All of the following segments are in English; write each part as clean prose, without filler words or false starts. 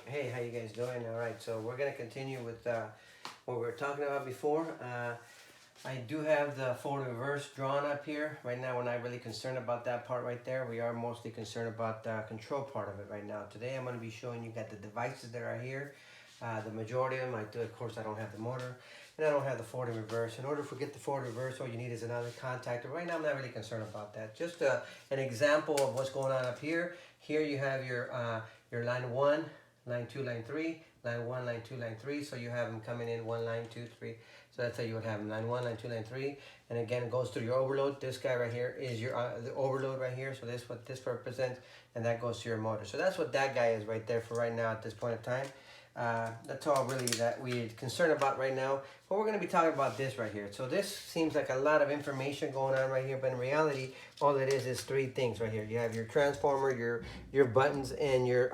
Hey, how you guys doing? All right, so we're gonna continue with what we were talking about before. I do have the forward and reverse drawn up here. Right now, we're not really concerned about that part right there. We are mostly concerned about the control part of it right now. Today, I'm gonna be showing you got the devices that are here. The majority of them, I do. Of course, I don't have the motor, and I don't have the forward and reverse. In order to get the forward and reverse, all you need is another contactor. Right now, I'm not really concerned about that. Just an example of what's going on up here. Here you have your line 1, line 2, line 3, line 1, line 2, line 3. So you have them coming in 1, line 2, 3. So that's how you would have them, line 1, line 2, line 3. And again, it goes through your overload. This guy right here is your the overload right here. So this what this represents, and that goes to your motor. So that's what that guy is right there for right now at this point in time. That's all really that we're concerned about right now. But we're going to be talking about this right here. So this seems like a lot of information going on right here, but in reality, all it is three things right here. You have your transformer, your buttons, and your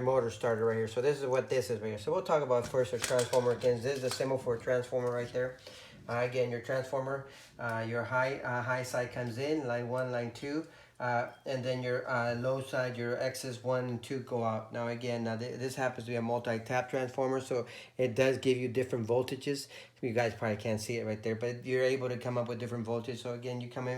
motor starter right here. So this is what this is right here. So we'll talk about first a transformer. Again, this is the symbol for a transformer right there. Again, your transformer, your high side comes in, line 1, line 2. And then your low side, your X's 1 and 2 go out. Now again, this happens to be a multi-tap transformer, so it does give you different voltages. You guys probably can't see it right there, but you're able to come up with different voltages. So again, you come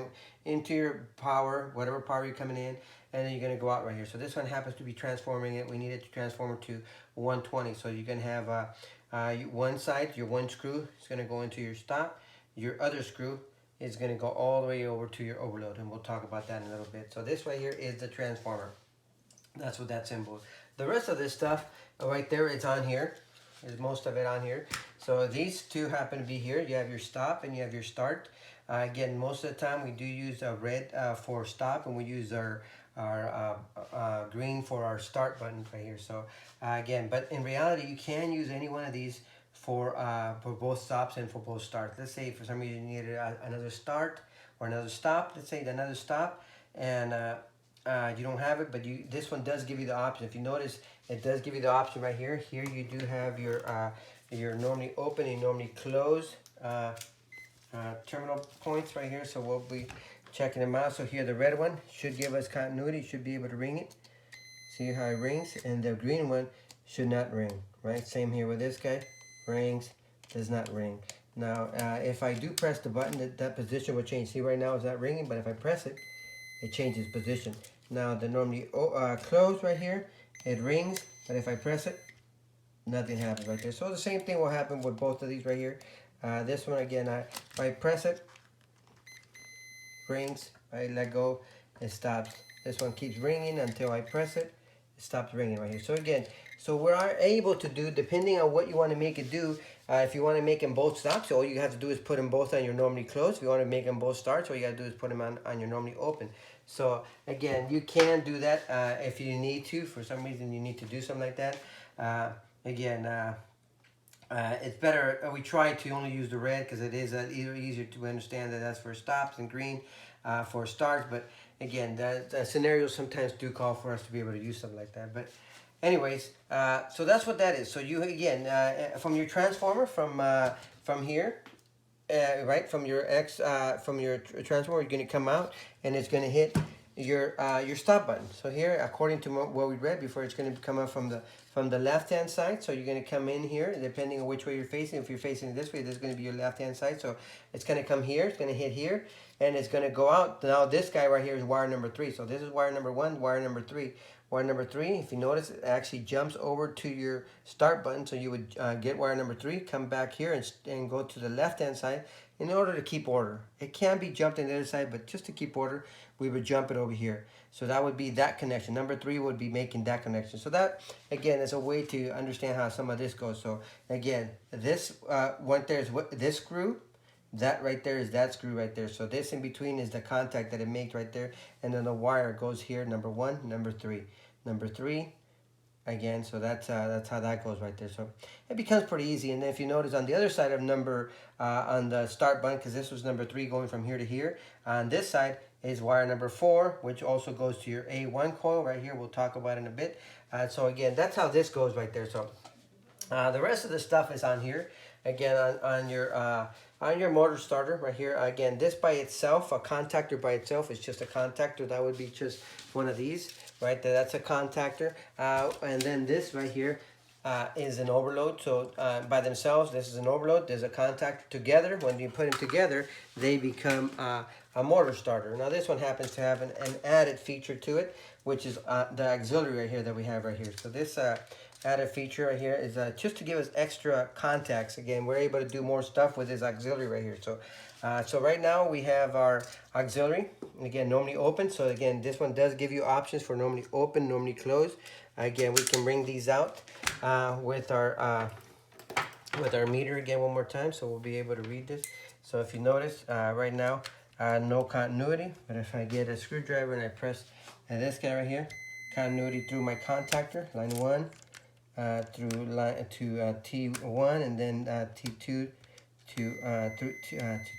into your power, whatever power you're coming in, and then you're gonna go out right here. So this one happens to be transforming it. We need it to transform it to 120. So you can have one side, your one screw is gonna go into your stop. Your other screw is going to go all the way over to your overload, and we'll talk about that in a little bit. So this right here is the transformer. That's what that symbol is. The rest of this stuff right there, it's on here. There's most of it on here. So these two happen to be here. You have your stop and you have your start. Again, most of the time we do use a red for stop, and we use our green for our start button right here. So again, but in reality, you can use any one of these for both stops and for both starts. Let's say for some reason you needed another start or another stop. Let's say another stop, and you don't have it, but this one does give you the option. If you notice, it does give you the option right here. Here you do have your normally open and normally close terminal points right here. So we'll be checking them out. So here the red one should give us continuity. Should be able to ring it. See how it rings, and the green one should not ring. Right. Same here with this guy. Rings, does not ring. Now, if I do press the button, that position will change. See, right now it's not ringing, but if I press it, it changes position. Now, the normally close right here, it rings, but if I press it, nothing happens right there. So the same thing will happen with both of these right here. This one, again, if I press it, rings, I let go, it stops. This one keeps ringing until I press it, it stops ringing right here. So again, so we are able to do, depending on what you want to make it do, if you want to make them both stops, all you have to do is put them both on your normally closed. If you want to make them both starts, all you got to do is put them on your normally open. So again, you can do that if you need to. For some reason you need to do something like that. Again, it's better, we try to only use the red because it is easier to understand that that's for stops, and green for starts. But again, the scenarios sometimes do call for us to be able to use something like that. But anyways, so that's what that is. So you, again, from your transformer, from here, right, from your transformer, you're going to come out, and it's going to hit your stop button. So here, according to what we read before, it's going to come out from the left hand side. So you're going to come in here, depending on which way you're facing. If you're facing this way, this is going to be your left hand side. So it's going to come here, it's going to hit here, and it's going to go out. Now this guy right here is wire number 3. So this is wire number 1, wire number 3. Wire number 3, if you notice, it actually jumps over to your start button. So you would get wire number 3, come back here and go to the left hand side in order to keep order. It can be jumped on the other side, but just to keep order, we would jump it over here. So that would be that connection. Number 3 would be making that connection. So that, again, is a way to understand how some of this goes. So again, this one there is this screw. That right there is that screw right there. So this in between is the contact that it makes right there. And then the wire goes here, number 1, number 3. Number 3, again, so that's how that goes right there. So it becomes pretty easy. And then if you notice on the other side of on the start button, because this was number 3 going from here to here, on this side is wire number 4, which also goes to your A1 coil right here. We'll talk about it in a bit. So again, that's how this goes right there. So the rest of the stuff is on here. Again, on your motor starter right here. Again, this by itself, a contactor by itself is just a contactor. That would be just one of these right there. That's a contactor. And then this right here is an overload. So by themselves, this is an overload. There's a contactor. Together, when you put them together, they become a motor starter. Now this one happens to have an added feature to it, which is the auxiliary right here that we have right here. So this added feature right here is just to give us extra contacts. Again, we're able to do more stuff with this auxiliary right here. So so right now we have our auxiliary, again, normally open. So again, this one does give you options for normally open, normally close. Again, we can bring these out with our meter again one more time, so we'll be able to read this. So if you notice right now, no continuity, but if I get a screwdriver and I press this guy right here, continuity through my contactor, line 1 through line to T1, and then T2 to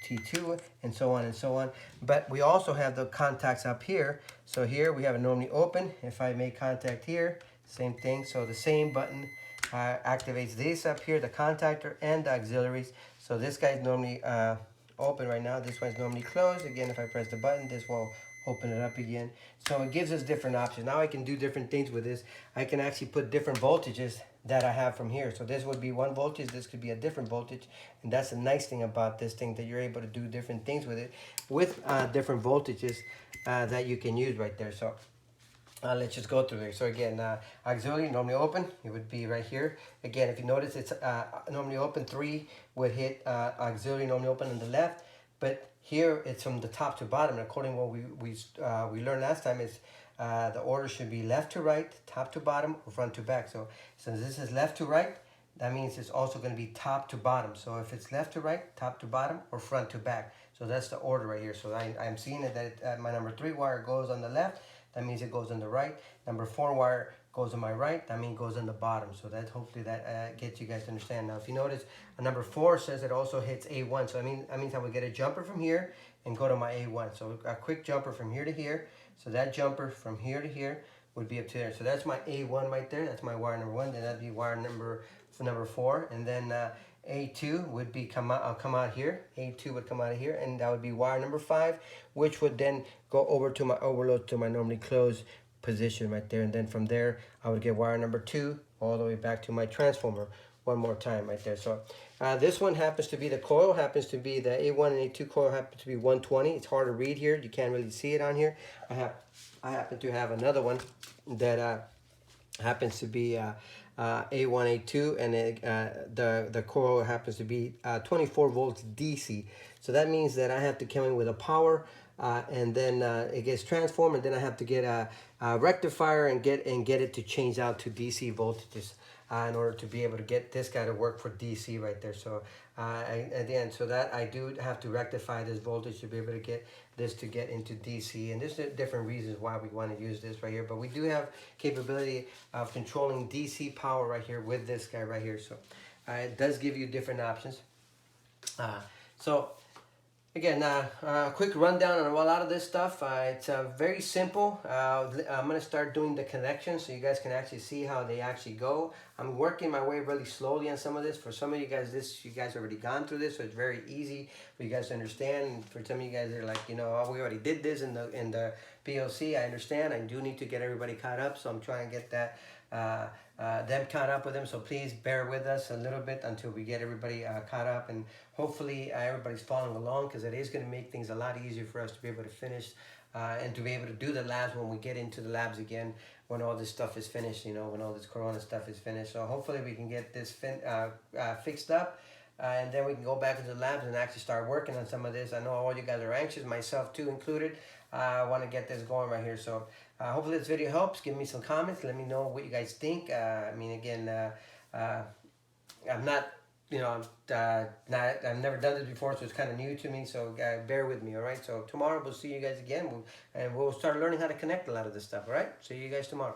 T2, and so on and so on. But we also have the contacts up here. So here we have a normally open. If I make contact here, same thing. So the same button activates this up here, the contactor and the auxiliaries. So this guy's normally open right now. This one's normally closed. Again, if I press the button, this will open it up again. So it gives us different options. Now I can do different things with this. I can actually put different voltages that I have from here. So this would be one voltage, this could be a different voltage. And that's the nice thing about this thing, that you're able to do different things with it, with different voltages that you can use right there. So let's just go through there. So again, auxiliary normally open, it would be right here. Again, if you notice, it's normally open. 3 would hit auxiliary normally open on the left, but here it's from the top to bottom. And according to what we learned last time, is the order should be left to right, top to bottom, or front to back. So since this is left to right, that means it's also going to be top to bottom. So if it's left to right, top to bottom, or front to back. So that's the order right here. So I'm seeing it that my number 3 wire goes on the left. That means it goes on the right. Number 4 wire goes on my right. That means it goes on the bottom. So that hopefully that gets you guys to understand. Now, if you notice, number 4 says it also hits A1. So that means I would get a jumper from here and go to my A1. So a quick jumper from here to here. So that jumper from here to here would be up to there. So that's my A1 right there. That's my wire number 1. Then that'd be wire number 4. And then A2 would be come out here. A2 would come out of here, and that would be wire number 5, which would then go over to my overload, to my normally closed position right there. And then from there, I would get wire number 2 all the way back to my transformer one more time right there. So this one happens to be, the coil happens to be, the A1 and A2 coil happens to be 120. It's hard to read here. You can't really see it on here. I happen to have another one that happens to be A1, A2, and the coil happens to be 24 volts DC. So that means that I have to come in with a power, and then it gets transformed, and then I have to get a rectifier and get it to change out to DC voltages in order to be able to get this guy to work for DC right there. So at the end, so that I do have to rectify this voltage to be able to get this to get into DC. And there's different reasons why we want to use this right here, but we do have capability of controlling DC power right here with this guy right here. So it does give you different options. So again, a quick rundown on a lot of this stuff. It's very simple. I'm going to start doing the connections so you guys can actually see how they actually go. I'm working my way really slowly on some of this. For some of you guys, you guys already gone through this, so it's very easy for you guys to understand. And for some of you guys, they're like, you know, oh, we already did this in the PLC. I understand. I do need to get everybody caught up, so I'm trying to get that them caught up with them. So please bear with us a little bit until we get everybody caught up, and hopefully everybody's following along, because it is going to make things a lot easier for us to be able to finish and to be able to do the labs when we get into the labs again, when all this stuff is finished, you know, when all this corona stuff is finished. So hopefully we can get this fixed up, and then we can go back into the labs and actually start working on some of this. I know all you guys are anxious, myself too included. I want to get this going right here. So hopefully this video helps. Give me some comments. Let me know what you guys think. I mean, again, I'm not, you know, I've never done this before, so it's kind of new to me. So bear with me, all right? So tomorrow we'll see you guys again, and we'll start learning how to connect a lot of this stuff, all right? See you guys tomorrow.